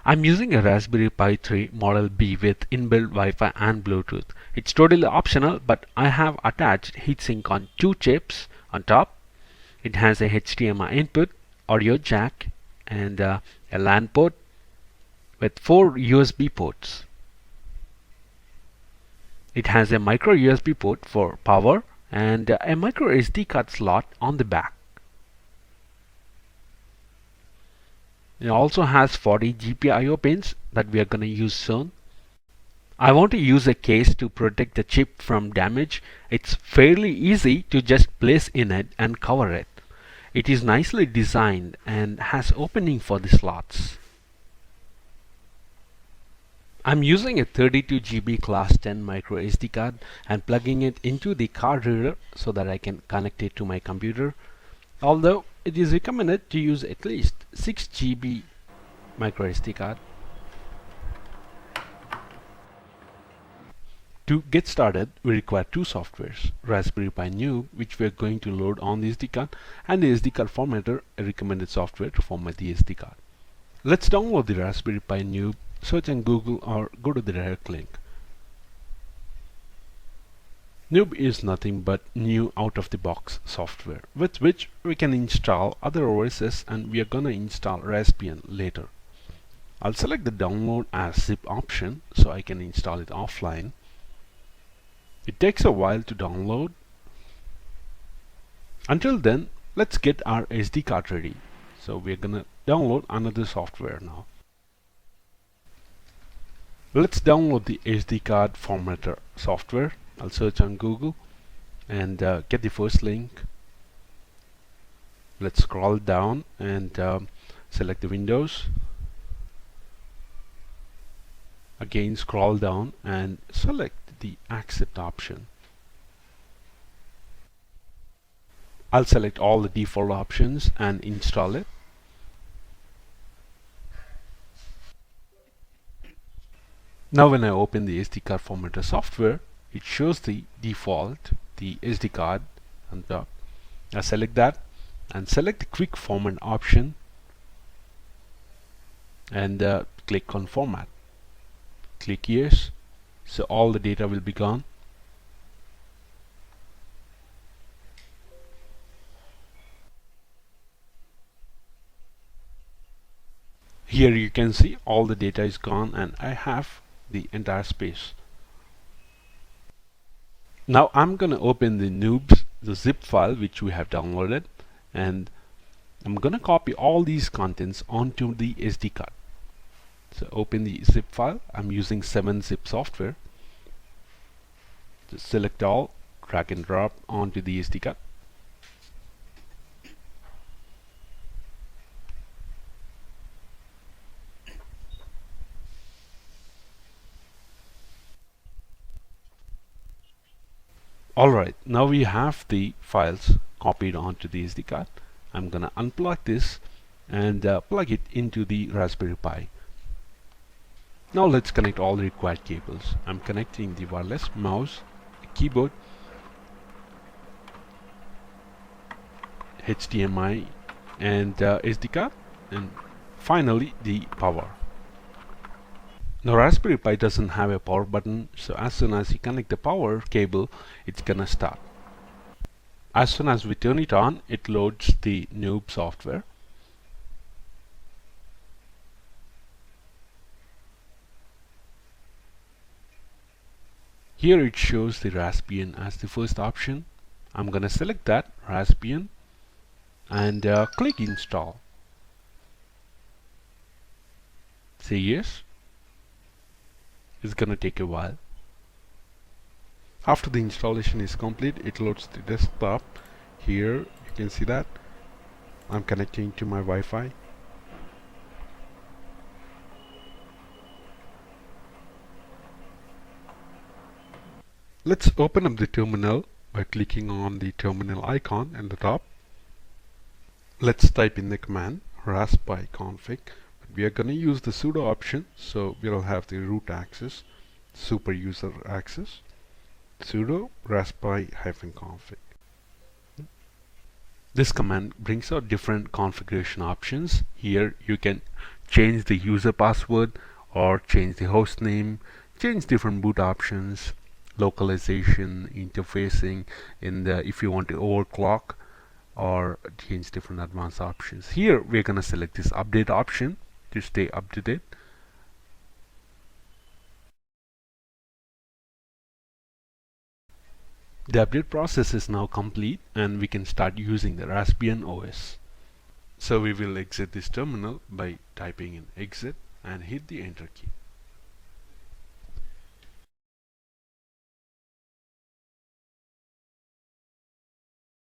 I'm using a Raspberry Pi 3 Model B with inbuilt Wi-Fi and Bluetooth. It's totally optional, but I have attached heatsink on two chips on top. It has a HDMI input, audio jack, and a LAN port with 4 USB ports. It has a micro USB port for power and a micro SD card slot on the back. It also has 40 GPIO pins that we are going to use soon. I want to use a case to protect the chip from damage. It's fairly easy to just place in it and cover it. It is nicely designed and has opening for the slots. I'm using a 32 GB class 10 micro SD card and plugging it into the card reader so that I can connect it to my computer. Although it is recommended to use at least 6 GB micro SD card. To get started, we require two softwares, Raspberry Pi Noob, which we are going to load on the SD card, and the SD card formatter, a recommended software to format the SD card. Let's download the Raspberry Pi Noob. Search on Google or go to the direct link. Noob is nothing but new out-of-the-box software with which we can install other OSs, and we are gonna install Rasbian later. I'll select the download as zip option so I can install it offline. It takes a while to download. Until then, let's get our SD card ready. So we're gonna download another software now. Let's download the SD card formatter software. I'll search on Google and get the first link. Let's scroll down and select the Windows. Again, scroll down and select the accept option. I'll select all the default options and install it. Now when I open the SD card formatter software, it shows the default, the SD card on top. I select that and select the quick format option and click on format. Click yes, so all the data will be gone. Here you can see all the data is gone and I have the entire space. Now I'm gonna open the Noobs, the zip file which we have downloaded, and I'm gonna copy all these contents onto the SD card. So open the zip file. I'm using 7-zip software. Just select all, drag and drop onto the SD card. Alright, now we have the files copied onto the SD card. I'm gonna unplug this and plug it into the Raspberry Pi. Now let's connect all the required cables. I'm connecting the wireless mouse, keyboard, HDMI and SD card, and finally the power. Now Raspberry Pi doesn't have a power button, so as soon as you connect the power cable, it's gonna start. As soon as we turn it on, it loads the Noob software. Here it shows the Rasbian as the first option. I'm gonna select that, Rasbian, and click install. Say yes. It's gonna take a while. After the installation is complete, it loads the desktop. Here you can see that I'm connecting to my Wi-Fi. Let's open up the terminal by clicking on the terminal icon at the top. Let's type in the command raspi config. We are going to use the sudo option, so we'll have the root access, super user access, sudo raspi-config. This command brings out different configuration options. Here you can change the user password or change the host name, change different boot options, localization, interfacing in the if you want to overclock or change different advanced options. Here we're going to select this update option to stay up to date. The update process is now complete and we can start using the Rasbian OS. So we will exit this terminal by typing in exit and hit the enter key.